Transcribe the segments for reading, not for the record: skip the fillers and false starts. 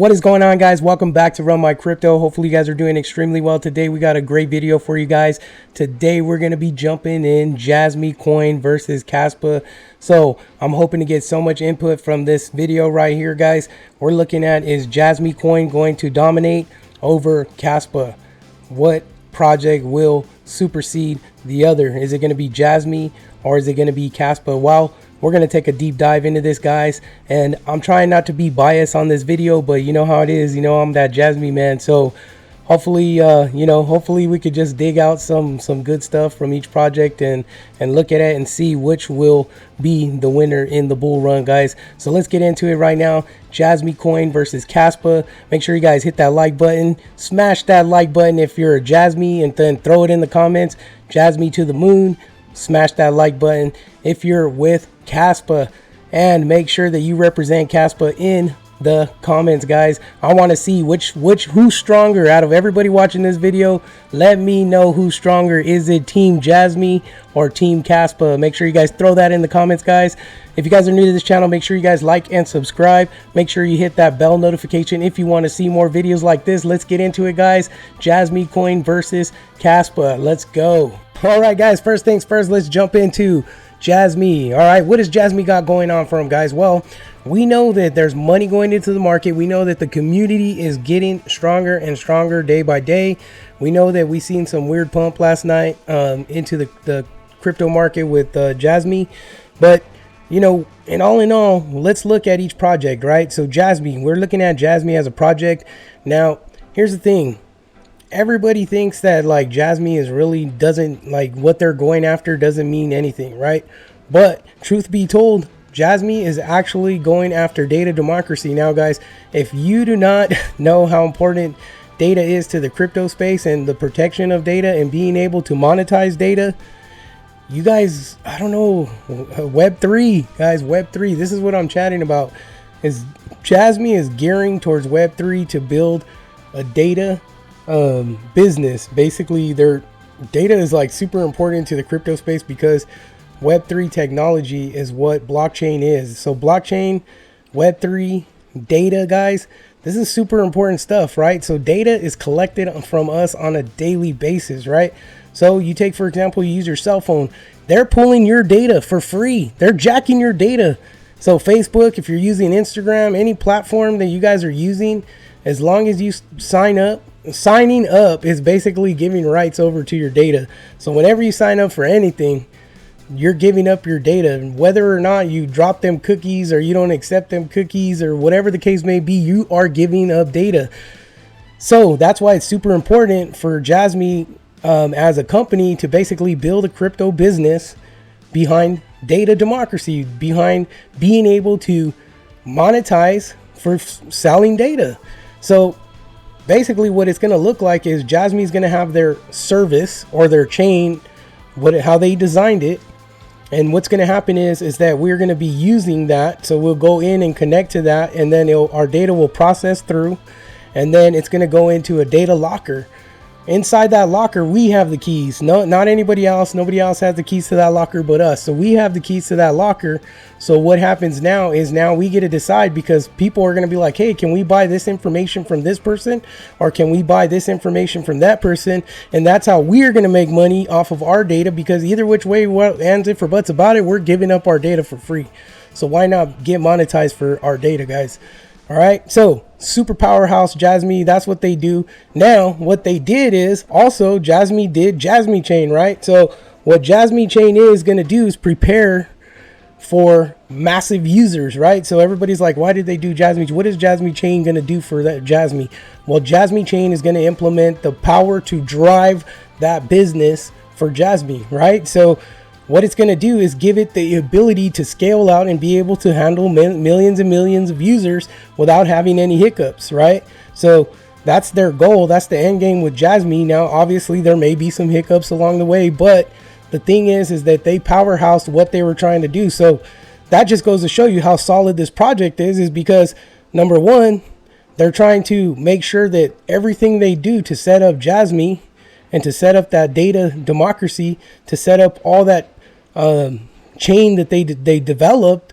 What is going on, guys? Welcome back to Run My Crypto. Hopefully you guys are doing extremely well today. We got a great video for you guys. Today we're going to be jumping in JasmyCoin versus Kaspa. So I'm hoping to get so much input from this video right here, guys. We're looking at, is JasmyCoin going to dominate over Kaspa? What project will supersede the other? Is it going to be Jasmy or is it going to be Kaspa? Well, we're going to take a deep dive into this, guys, and I'm trying not to be biased on this video, but you know how it is. You know, I'm that Jasmy man. So hopefully, hopefully we could just dig out some good stuff from each project and look at it and see which will be the winner in the bull run, guys. So let's get into it right now. JasmyCoin versus Kaspa. Make sure you guys hit that like button, smash that like button if you're a Jasmy, and then throw it in the comments. Jasmy to the moon. Smash that like button if you're with Kaspa, and make sure that you represent Kaspa in the comments, guys. I want to see who's stronger out of everybody watching this video. Let me know who's stronger. Is it Team Jasmy or Team Kaspa? Make sure you guys throw that in the comments, guys. If you guys are new to this channel, make sure you guys like and subscribe. Make sure you hit that bell notification if you want to see more videos like this. Let's get into it, guys. JasmyCoin versus Kaspa. Let's go. All right, guys, first things first, let's jump into Jasmy. All right, what does Jasmy got going on for him, guys? Well, we know that there's money going into the market. We know that the community is getting stronger and stronger day by day. We know that we seen some weird pump last night into the crypto market with Jasmy. But, you know, and all in all, let's look at each project, right? So Jasmy, we're looking at Jasmy as a project. Now, here's the thing. Everybody thinks that like Jasmy is really doesn't like what they're going after doesn't mean anything, right? But truth be told, Jasmy is actually going after data democracy. Now, guys, if you do not know how important data is to the crypto space and the protection of data and being able to monetize data, you guys, I don't know, Web3, guys, Web3, this is what I'm chatting about. Is Jasmy is gearing towards Web3 to build a data business. Basically, their data is like super important to the crypto space because Web3 technology is what blockchain is. So blockchain, Web3, data, guys, this is super important stuff, right? So data is collected from us on a daily basis, right? So you take, for example, you use your cell phone. They're pulling your data for free. They're jacking your data. So Facebook, if you're using Instagram, any platform that you guys are using, as long as you sign up, signing up is basically giving rights over to your data. So whenever you sign up for anything, you're giving up your data. And whether or not you drop them cookies or you don't accept them cookies or whatever the case may be, you are giving up data. So that's why it's super important for Jasmy as a company to basically build a crypto business behind data democracy, behind being able to monetize for selling data. So basically what it's going to look like is Jasmy is going to have their service or their chain, how they designed it. And what's going to happen is that we're going to be using that. So we'll go in and connect to that, and then our data will process through, and then it's going to go into a data locker. Inside that locker, we have the keys. No, not anybody else. Nobody else has the keys to that locker but us. So we have the keys to that locker. So what happens now is now we get to decide, because people are going to be like, hey, can we buy this information from this person? Or can we buy this information from that person? And that's how we're going to make money off of our data, because either which way, what ands if or buts about it, we're giving up our data for free. So why not get monetized for our data, guys? All right, so super powerhouse Jasmy, that's what they do. Now, what they did is also Jasmy did JasmyChain, right? So what JasmyChain is going to do is prepare for massive users, right? So everybody's like, why did they do Jasmy? What is JasmyChain going to do for that Jasmy? Well, JasmyChain is going to implement the power to drive that business for Jasmy, right? So what it's going to do is give it the ability to scale out and be able to handle millions and millions of users without having any hiccups, right? So that's their goal. That's the end game with Jasmy. Now, obviously, there may be some hiccups along the way, but the thing is that they powerhoused what they were trying to do. So that just goes to show you how solid this project is because, number one, they're trying to make sure that everything they do to set up Jasmy and to set up that data democracy, to set up all that chain that they developed,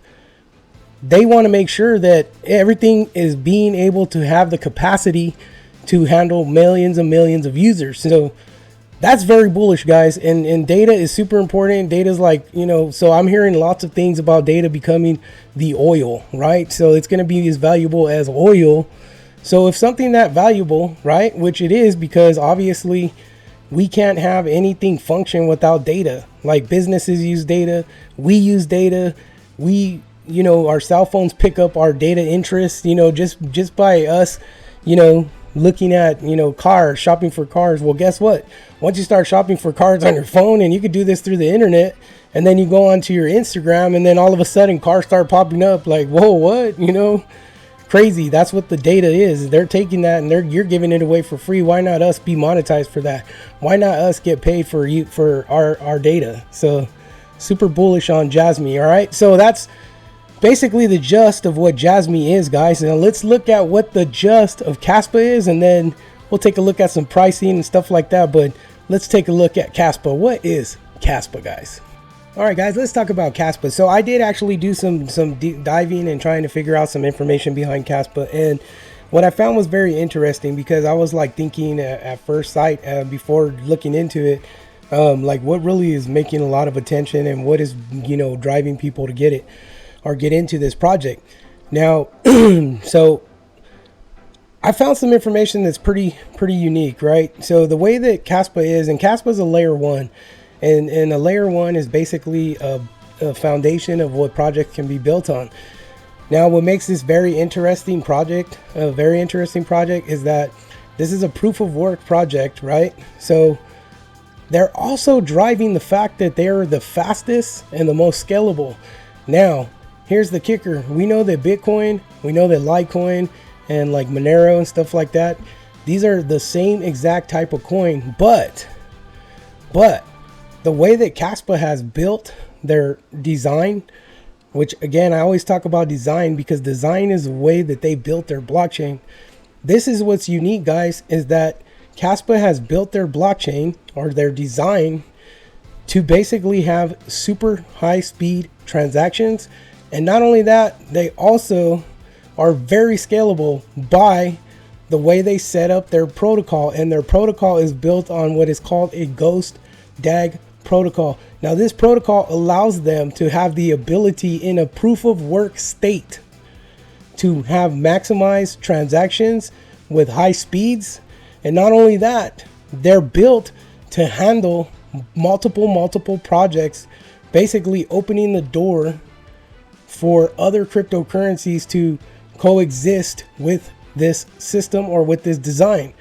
they want to make sure that everything is being able to have the capacity to handle millions and millions of users. So that's very bullish, guys. And data is super important. Data is like, you know, so I'm hearing lots of things about data becoming the oil, right? So it's going to be as valuable as oil. So if something that valuable, right, which it is, because obviously we can't have anything function without data. Like businesses use data, we use data, we, you know, our cell phones pick up our data interests, you know, just by us, you know, looking at, you know, cars, shopping for cars. Well, guess what? Once you start shopping for cars on your phone, and you could do this through the internet, and then you go onto your Instagram, and then all of a sudden cars start popping up like, whoa, what? You know, crazy. That's what the data is. They're taking that and you're giving it away for free. Why not us be monetized for that? Why not us get paid for our data? So super bullish on Jasmy. All right. So that's basically the gist of what Jasmy is, guys. Now let's look at what the gist of Kaspa is, and then we'll take a look at some pricing and stuff like that. But let's take a look at Kaspa. What is Kaspa, guys? All right, guys, let's talk about Kaspa. So I did actually do some deep diving and trying to figure out some information behind Kaspa, and what I found was very interesting, because I was like thinking at first sight before looking into it, like what really is making a lot of attention and what is, you know, driving people to get it or get into this project. Now, so I found some information that's pretty unique, right? So the way that Kaspa is, and Kaspa is a layer 1, and a layer 1 is basically a foundation of what projects can be built on. Now, what makes this a very interesting project, is that this is a proof of work project, right? So they're also driving the fact that they're the fastest and the most scalable. Now, here's the kicker. We know that Bitcoin, we know that Litecoin, and like Monero and stuff like that, these are the same exact type of coin, but the way that Kaspa has built their design, which again, I always talk about design because design is the way that they built their blockchain. This is what's unique, guys, is that Kaspa has built their blockchain or their design to basically have super high speed transactions. And not only that, they also are very scalable by the way they set up their protocol. And their protocol is built on what is called a ghost DAG protocol. Now, this protocol allows them to have the ability in a proof of work state to have maximized transactions with high speeds. And not only that, they're built to handle multiple projects, basically opening the door for other cryptocurrencies to coexist with this system or with this design.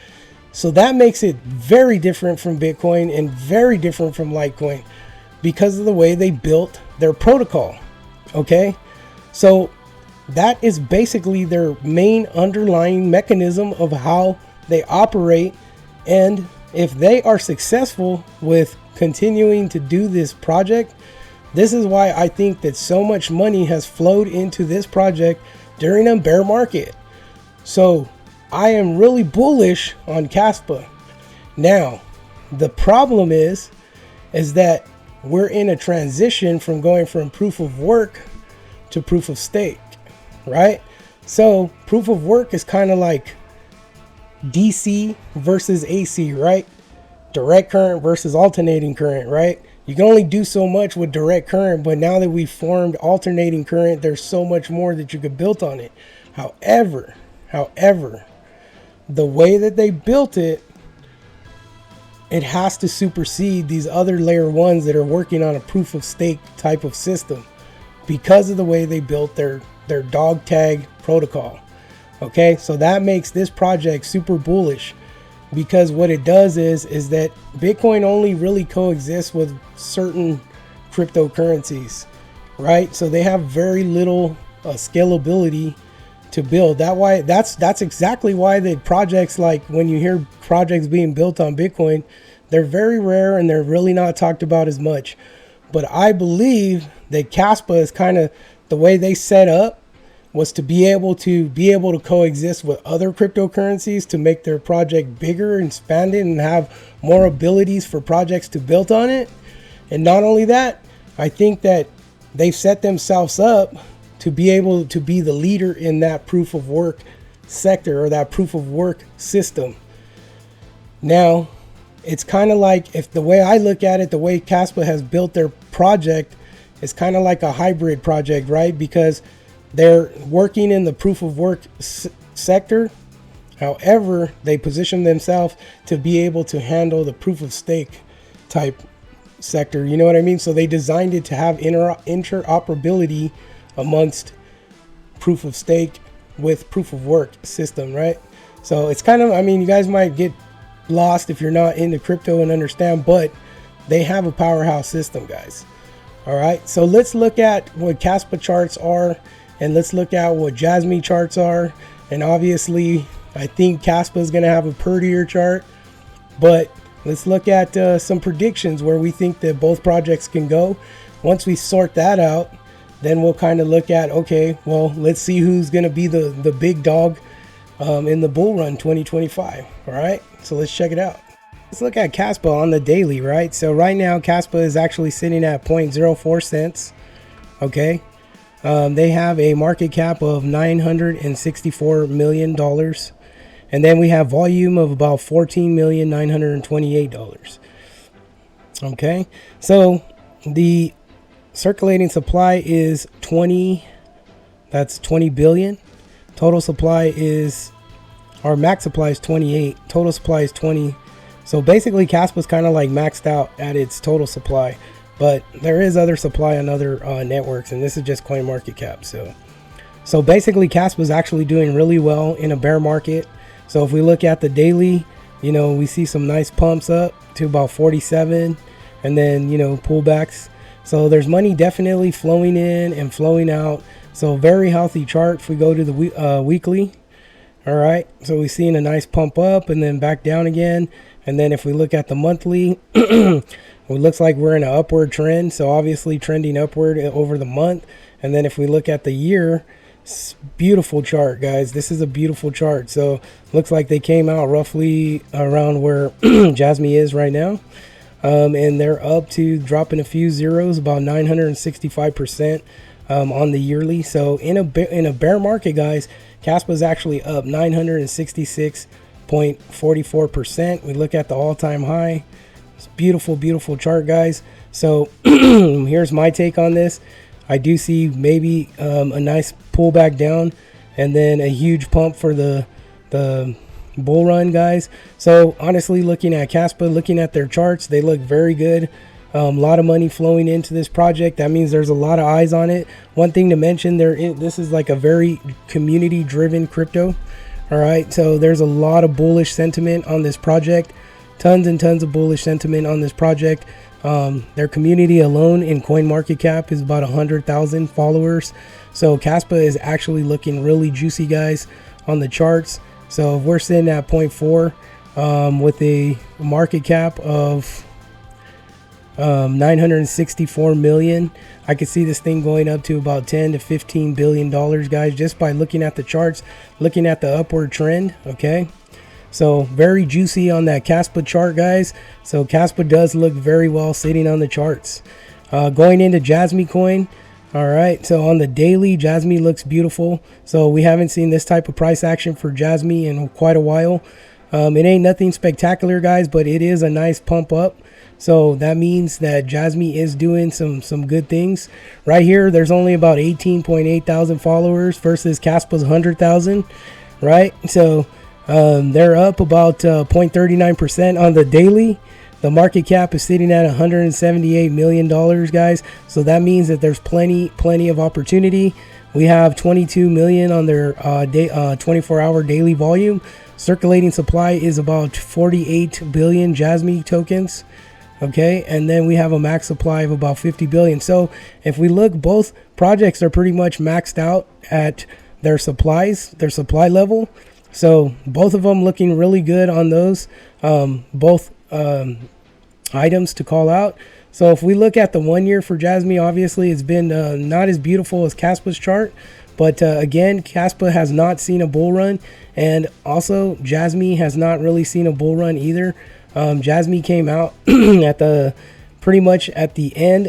So that makes it very different from Bitcoin and very different from Litecoin because of the way they built their protocol. Okay, so that is basically their main underlying mechanism of how they operate. And if they are successful with continuing to do this project, this is why I think that so much money has flowed into this project during a bear market. So I am really bullish on Kaspa. Now, the problem is that we're in a transition from going from proof of work to proof of stake, right? So proof of work is kind of like DC versus AC, right? Direct current versus alternating current, right? You can only do so much with direct current, but now that we've formed alternating current, there's so much more that you could build on it. However, the way that they built it, it has to supersede these other layer 1s that are working on a proof of stake type of system because of the way they built their dog tag protocol. Okay, so that makes this project super bullish, because what it does is that Bitcoin only really coexists with certain cryptocurrencies, right? So they have very little scalability to build. That's exactly why the projects, like when you hear projects being built on Bitcoin, they're very rare and they're really not talked about as much. But I believe that Kaspa is kind of the way they set up was to be able to coexist with other cryptocurrencies to make their project bigger and expand it and have more abilities for projects to build on it. And not only that, I think that they've set themselves up to be able to be the leader in that proof of work sector, or that proof of work system. Now, it's kind of like, if the way I look at it, the way Kaspa has built their project is kind of like a hybrid project, right? Because they're working in the proof of work sector. However, they position themselves to be able to handle the proof of stake type sector. You know what I mean? So they designed it to have interoperability amongst proof of stake with proof of work system, right? So it's kind of, I mean, you guys might get lost if you're not into crypto and understand, but they have a powerhouse system, guys. All right, so let's look at what Kaspa charts are, and let's look at what Jasmy charts are. And obviously, I think Kaspa is going to have a prettier chart, but let's look at some predictions where we think that both projects can go. Once we sort that out, then we'll kind of look at, okay, well, let's see who's going to be the big dog in the bull run 2025. All right, so let's check it out. Let's look at Kaspa on the daily, right? So right now, Kaspa is actually sitting at 0.04 cents. Okay, they have a market cap of $964 million. And then we have volume of about $14,928,000. Okay, so the circulating supply is 20, that's 20 billion. Total supply is, our max supply is 28, total supply is 20. So basically Kaspa is kind of like maxed out at its total supply, but there is other supply on other networks, and this is just coin market cap. So basically Kaspa is actually doing really well in a bear market. So if we look at the daily, you know, we see some nice pumps up to about 47, and then, you know, pullbacks. So there's money definitely flowing in and flowing out. So very healthy chart. If we go to the weekly, all right, so we're seeing a nice pump up and then back down again. And then if we look at the monthly, it looks like we're in an upward trend. So obviously trending upward over the month. And then if we look at the year, beautiful chart, guys. This is a beautiful chart. So looks like they came out roughly around where Jasmy is right now. And they're up to dropping a few zeros, about 965% on the yearly. So in a bear market, guys, Kaspa is actually up 966.44%. We look at the all-time high. It's beautiful, beautiful chart, guys. So here's my take on this. I do see maybe a nice pullback down and then a huge pump for the bull run, guys. So honestly, looking at Kaspa, looking at their charts, they look very good. A lot of money flowing into this project. That means there's a lot of eyes on it. One thing to mention, this is like a very community driven crypto. All right, so there's a lot of bullish sentiment on this project, tons and tons of bullish sentiment on this project. Their community alone in CoinMarketCap is about 100,000 followers. So Kaspa is actually looking really juicy, guys, on the charts. So if we're sitting at 0.4 with a market cap of 964 million, I could see this thing going up to about 10 to 15 billion dollars, guys, just by looking at the charts, looking at the upward trend. Okay, so very juicy on that Kaspa chart, guys. So Kaspa does look very well sitting on the charts. Going into JasmyCoin, all right, so on the daily, Jasmy looks beautiful. So we haven't seen this type of price action for Jasmy in quite a while. It ain't nothing spectacular, guys, but it is a nice pump up. So that means that Jasmy is doing some good things. Right here, there's only about 18.8 thousand followers versus Kaspa's 100,000, right? So they're up about 0.39% on the daily. The market cap is sitting at $178 million, guys. So that means that there's plenty of opportunity. We have 22 million on their 24-hour daily volume. Circulating supply is about 48 billion Jasmy tokens. Okay, and then we have a max supply of about 50 billion. So if we look, both projects are pretty much maxed out at their supplies, their supply level. So both of them looking really good on those both items to call out. So if we look at the 1 year for Jasmy, obviously it's been not as beautiful as Kaspa's chart, but again, Kaspa has not seen a bull run, and also Jasmy has not really seen a bull run either. Jasmy came out at pretty much at the end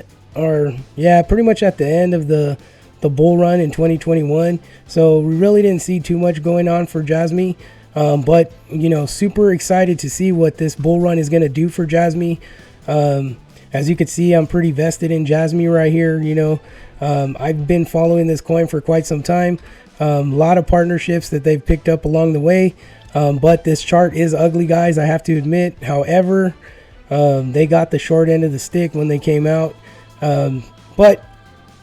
of the the bull run in 2021. So we really didn't see too much going on for Jasmy. But, you know, super excited to see what this bull run is going to do for Jasmy. As you can see, I'm pretty vested in Jasmy right here. You know, I've been following this coin for quite some time. A lot of partnerships that they've picked up along the way. But this chart is ugly, guys, I have to admit. However, they got the short end of the stick when they came out. But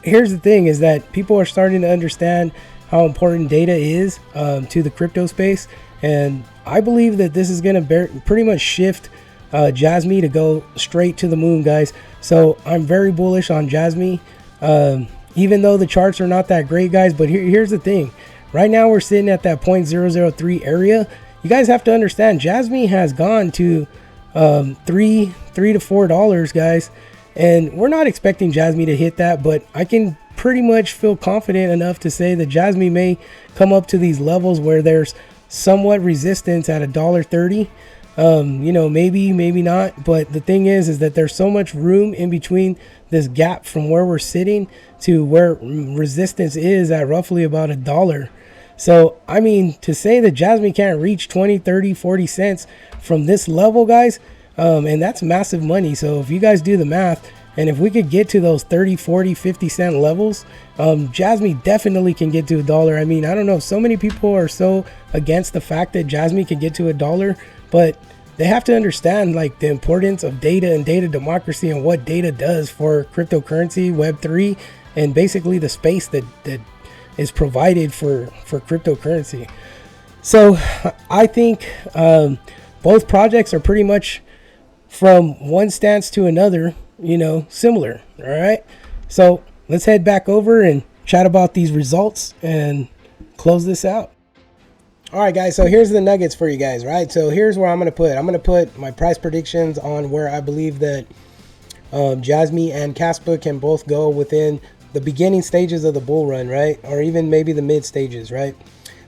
here's the thing, is that people are starting to understand how important data is to the crypto space. And I believe that this is going to pretty much shift Jasmy to go straight to the moon, guys. So I'm very bullish on Jasmy, even though the charts are not that great, guys. But here's the thing. Right now we're sitting at that 0.003 area. You guys have to understand, Jasmy has gone to $3 to $4, guys. And we're not expecting Jasmy to hit that, but I can pretty much feel confident enough to say that Jasmy may come up to these levels where there's somewhat resistance at $1.30. You know, maybe not, but the thing is that there's so much room in between this gap from where we're sitting to where resistance is at roughly about $1. So I mean, to say that Jasmy can't reach 20, 30, 40 cents from this level, guys, and that's massive money. So if you guys do the math, and if we could get to those 30, 40, 50 cent levels, Jasmy definitely can get to $1. I mean, I don't know, so many people are so against the fact that Jasmy can get to $1, but they have to understand like the importance of data and data democracy and what data does for cryptocurrency, Web3, and basically the space that is provided for cryptocurrency. So I think both projects are pretty much, from one stance to another, you know, similar. All right, so let's head back over and chat about these results and close this out. All right, guys, so here's the nuggets for you guys, right? So here's where I'm going to put my price predictions on where I believe that Jasmy and Kaspa can both go within the beginning stages of the bull run, right? Or even maybe the mid stages, right?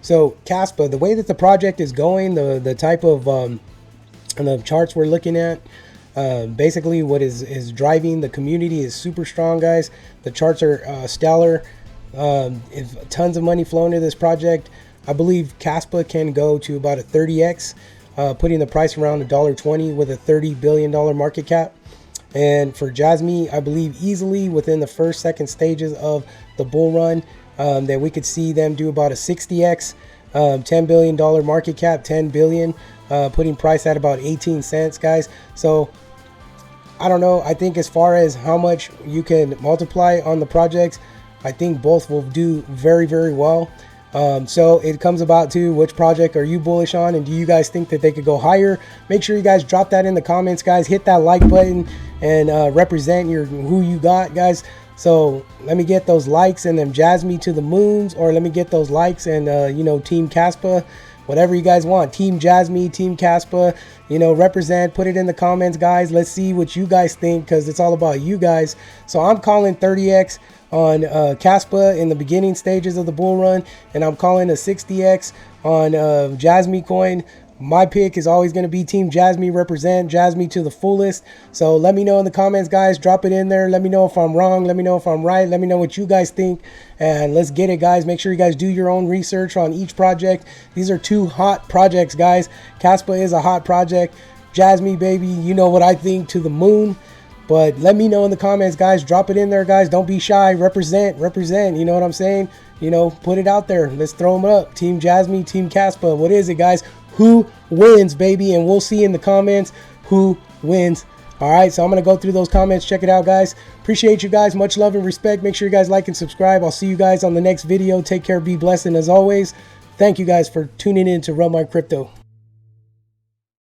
So Kaspa, the way that the project is going, the type of the charts we're looking at, basically what is driving the community is super strong, guys. The charts are stellar. If tons of money flowing to this project, I believe Kaspa can go to about a 30x, putting the price around $1.20 with a $30 billion market cap. And for Jasmy, I believe easily within the second stages of the bull run, that we could see them do about a 60x, $10 billion market cap, 10 billion, putting price at about 18 cents, guys. So I don't know. I think as far as how much you can multiply on the projects, I think both will do very, very well. So it comes about to which project are you bullish on, and do you guys think that they could go higher? Make sure you guys drop that in the comments, guys. Hit that like button and represent who you got, guys. So let me get those likes and then Jasmy to the moons, or let me get those likes and you know, Team Kaspa, whatever you guys want. Team Jasmy, Team Kaspa, you know, represent, put it in the comments, guys. Let's see what you guys think, because it's all about you guys. So I'm calling 30x on Kaspa in the beginning stages of the bull run, and I'm calling a 60x on JasmyCoin. My pick is always going to be Team Jasmy, represent Jasmy to the fullest. So let me know in the comments, guys. Drop it in there. Let me know if I'm wrong. Let me know if I'm right. Let me know what you guys think, and let's get it, guys. Make sure you guys do your own research on each project. These are two hot projects, guys. Kaspa is a hot project. Jasmy, baby, you know what I think, to the moon. But let me know in the comments, guys. Drop it in there, guys. Don't be shy. Represent. You know what I'm saying? You know, put it out there. Let's throw them up. Team Jasmy, Team Kaspa. What is it, guys? Who wins, baby? And we'll see in the comments who wins. All right, so I'm going to go through those comments. Check it out, guys. Appreciate you guys. Much love and respect. Make sure you guys like and subscribe. I'll see you guys on the next video. Take care. Be blessed. And as always, thank you guys for tuning in to Run My Crypto.